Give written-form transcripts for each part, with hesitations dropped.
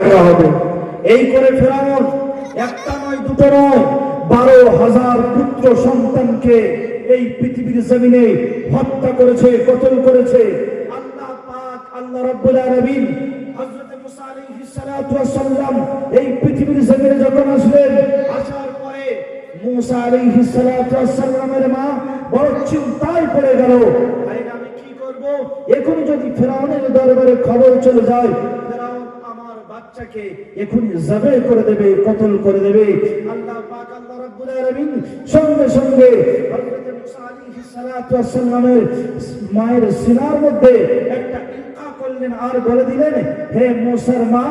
হবে। এই করে ফেরাউন একটা নয় দুটো নয় 12,000 পুত্র সন্তানকে এই পৃথিবীর জমিনে হত্যা করেছে, কতল করেছে। আল্লাহ পাক আল্লাহ রাব্বুল আলামিন হযরত মুসা আলাইহিস সালাতু ওয়াস সালাম এই পৃথিবীর জমিনে যখন আসলেন, আসার পরে মুসা আলাইহিস সালাতু ওয়াস সালামের মা বড় চিন্তায় পড়ে গেল, আরে আমি কি করব? এখন যদি ফেরাউনের দরবারে খবর চলে যায়, ফেরাউন আমার বাচ্চাকে এখনই জবে করে দেবে, কতল করে দেবে। আল্লাহ পাক আল্লাহ রাব্বুল আলামিন সঙ্গে সঙ্গে হযরত মুসা আলাইহিস সালাতু ওয়াস সালামের মায়ের সিনার মধ্যে একটা ইলকা করলেন আর বলে দিলেন, হে মুসার মা,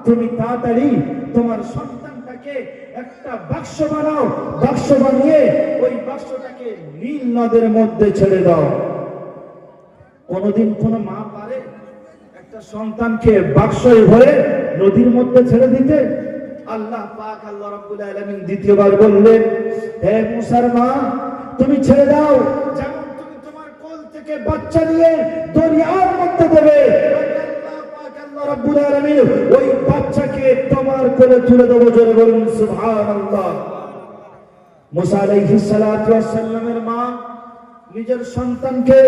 তুমি তাড়াতাড়ি তোমার সন্তানটাকে একটা বাক্স বানাও, বাক্স বানিয়ে ওই বাক্সটাকে নীল নদের মধ্যে ছেড়ে দাও। কোনদিন কোন মা পারে একটা সন্তানকে বাক্সে ভরে নদীর মধ্যে ছেড়ে দিতে? আল্লাহ পাক আল্লাহ রাব্বুল আলামিন দ্বিতীয়বার বললেন, হে মুসার মা, তুমি ছেড়ে দাও, যেমন তুমি তোমার কোল থেকে বাচ্চা নিয়ে দরিয়ার মধ্যে দেবে, আল্লাহ পাক আল্লাহ রাব্বুল আলামিন ওই বাচ্চাকে তোমার কোলে তুলে দেবো। জোরে বলুন সুবহানাল্লাহ। মুসা আলাইহিস সালাতু ওয়াস সালামের মা নিজের সন্তানকে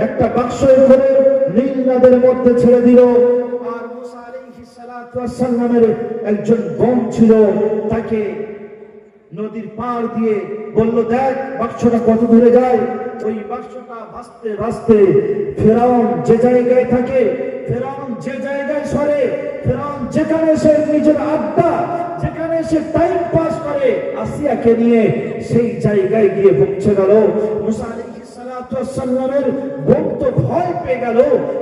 একটা বাক্সে করে নীল নদের মধ্যে ছেড়ে দিল। আর মুসা আলাইহিস সালাতু ওয়াস সালামের একজন বোন ছিল, তাকে নদীর পার দিয়ে বলল, দেখ বাক্সটা কত দূরে যায়। ওই বাক্সটা ভাসতে ভাসতে ফেরাউন যে জায়গায় থাকে, ফেরাউন যে জায়গায় সরে, ফেরাউন যেখানে সে নিজের আড্ডা, যেখানে সে টাইম পাস করে আসিয়াকে নিয়ে, সেই জায়গায় গিয়ে পৌঁছে গেল। মুসা আলাইহিস সালাতু ওয়াস সালামের বোন তো ভয় পেয়ে গেল,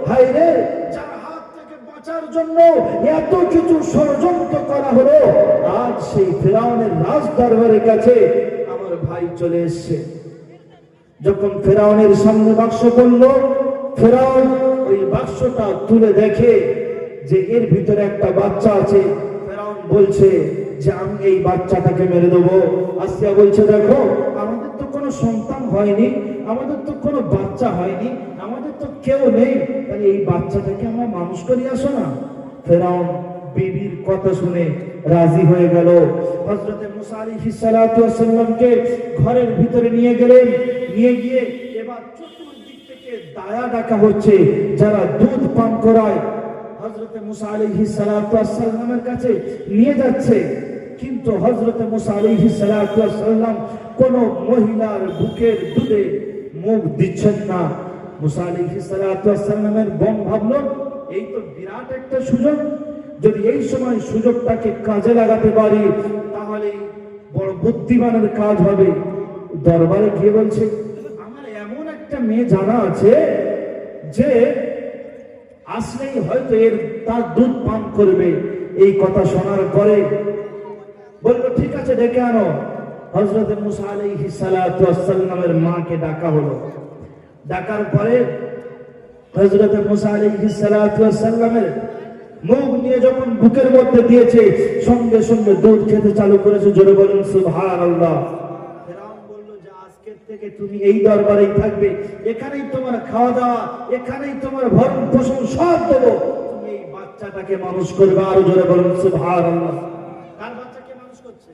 হায় রে, যার হাত থেকে বাঁচার জন্য এত কিছু ষড়যন্ত্র করা হলো, আজ সেই ফেরাউনের রাজ দরবারের কাছে আমার ভাই চলে এসেছে। যখন ফেরাউনের সামনে বাক্স পড়ল, ফেরাউন ওই বাক্সটা তুলে দেখে যে এর ভিতরে একটা বাচ্চা আছে। ফেরাউন বলছে যে আমি এই বাচ্চাটাকে মেরে দেবো। আসিয়া বলছে, দেখো আমাদের তো কোনো সন্তান হয়নি, আমাদের তো কোনো বাচ্চা হয়নি, আমাদের তো কেউ নেই, তাহলে এই বাচ্চাটাকে আমরা মানুষ করি, আসো না। ফেরাউন বিবির কথা শুনে রাজি হয়ে গেল। হযরত মুসা আলাইহিস সালাতু ওয়াস সালামকে ঘরের ভিতরে নিয়ে গেলেন। নিয়ে গিয়ে এবার চতুর্দিক থেকে দায়া ডাকা হচ্ছে, যারা দুধ পান করায় হযরত মুসা আলাইহিস সালাতু ওয়াস সালামের কাছে নিয়ে যাচ্ছে। কিন্তু হযরত মুসা আলাইহিস সালাতু ওয়াস সালাম কোন মহিলার বুকের দুধে মুখ দিচ্ছেন না। মুসা আলাইহিস সালাতু ওয়াস সালামের বোন ভাবলো, এই তো বিরাট একটা সুযোগ, যদি এই সময় সুযোগটাকে কাজে লাগাতে পারি তাহলে বড় বুদ্ধিমানের কাজ হবে। দরবারে গিয়ে বলছে, আমার এমন একটা মেয়ে জানা আছে যে আসলেই হয়তো তার দুধ পান করবে। এই কথা শোনার পরে বলল, ঠিক আছে, ডেকে আনো। হযরত মুসা আলাইহিস সালাতু ওয়াস সালামের মাকে ডাকা হলো। ডাকার পরে হযরত মুসা আলাইহিস সালাতু ওয়াস সালামের মুখ নিয়ে যখন বুকের মধ্যে দিয়েছে, সঙ্গে সঙ্গে দুধ খেতে চালু করেছে। জোরে বলুন সুবহানাল্লাহ। ফেরাউন বলল যে আজকের থেকে তুমি এই দরবারেই থাকবে, এখানেই তোমার খাওয়া দাওয়া, এখানেই তোমার ভরণ পোষণ সব দেবো, তুমি এই বাচ্চাটাকে মানুষ করবে। আরো জোরে বলুন সুবহানাল্লাহ। কার বাচ্চাকে মানুষ করছে?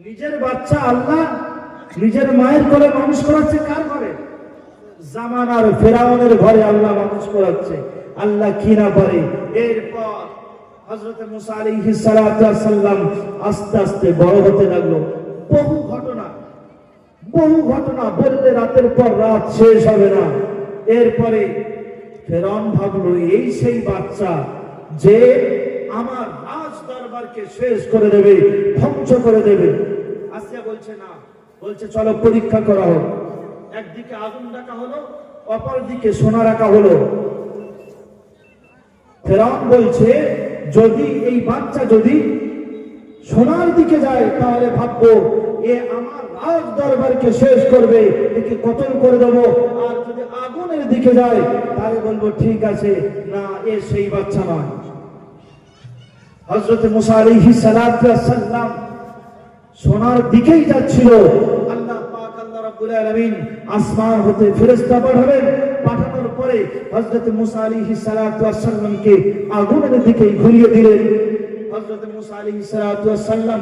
নিজের বাচ্চা আল্লাহ নিজের মায়ের কোলে মানুষ করাচ্ছে। কার ঘরে? জামানার ফেরাউনের ঘরে আল্লাহ মানুষ করাচ্ছে। আল্লাহ কি না পারে। এরপর হযরত মুসা আলাইহিস সালাতু ওয়াস সালাম আস্তে আস্তে বড় হতে লাগলো। বহু ঘটনা বললে রাতের পর রাত শেষ হবে না। এরপরে ফেরাউন ভাবলো, এই সেই বাচ্চা যে আমার রাজ দরবারকে শেষ করে দেবে, ধ্বংস করে দেবে। আসিয়া বলছে না, বলছে চলো পরীক্ষা করা হোক। একদিকে আগুন রাখা হলো, অপর দিকে সোনা রাখা হলো। ফেরাউন বলছে, যদি এই বাচ্চা যদি সোনার দিকে যায় তাহলে ভাববো এ আমার রাজ দরবারকে শেষ করবে, একে কতল করে দেবো। আর যদি আগুনের দিকে যায় তাহলে বলবো ঠিক আছে, না, এ সেই বাচ্চা নয়। হযরত মুসা আলাইহিস সালাতু ওয়াস সালাম সোনার দিকেই যাচ্ছিল। আল্লাহ পাক আল্লাহ রাব্বুল আলামিন আসমান হতে ফেরেশতা পাঠাবেন। পাঠানোর পরে হযরত মুসা আলাইহিস সালাতু ওয়াস সালামকে আগুনের দিকে ঘুরিয়ে দিলেন। হযরত মুসা আলাইহিস সালাতু ওয়াস সালাম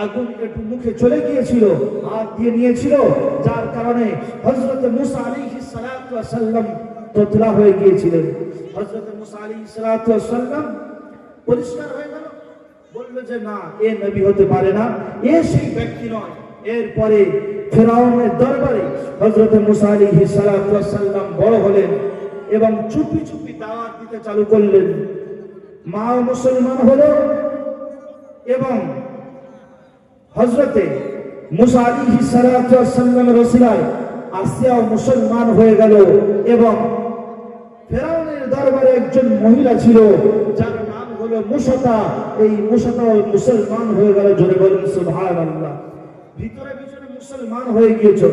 আগুন একটু মুখে চলে গিয়েছিল, হাত দিয়ে নিয়েছিল, যার কারণে হযরত মুসা আলাইহিস সালাতু ওয়াস সালাম তোতলা হয়ে গিয়েছিলেন। হযরত মুসা আলাইহিস সালাতু ওয়াস সালাম পরিষ্কার হয়ে গেল, বলল যে না, এ নবী হতে পারে না, এ সেই ব্যক্তি নয়। এরপরে ফেরাউনের দরবারে হযরত মুসা আলাইহিস সালাতু ওয়াস সালাম বড় হলেন এবং চুপি চুপি দাওয়াত দিতে চালু করলেন। মাও মুসলমান হলো এবং হযরতে মুসা আলাইহিস সালাতু ওয়াস সালামের ওসিলায় আসিয়াও মুসলমান হয়ে গেল এবং ফেরাউনের দরবারে একজন মহিলা ছিল যার নাম হলো মুসাতা। এই মুসাতা মুসলমান হয়ে গেল। জোরে বলেন সুবহানাল্লাহ। ভিতরে ভিতরে মুসলমান হয়ে গিয়েছে।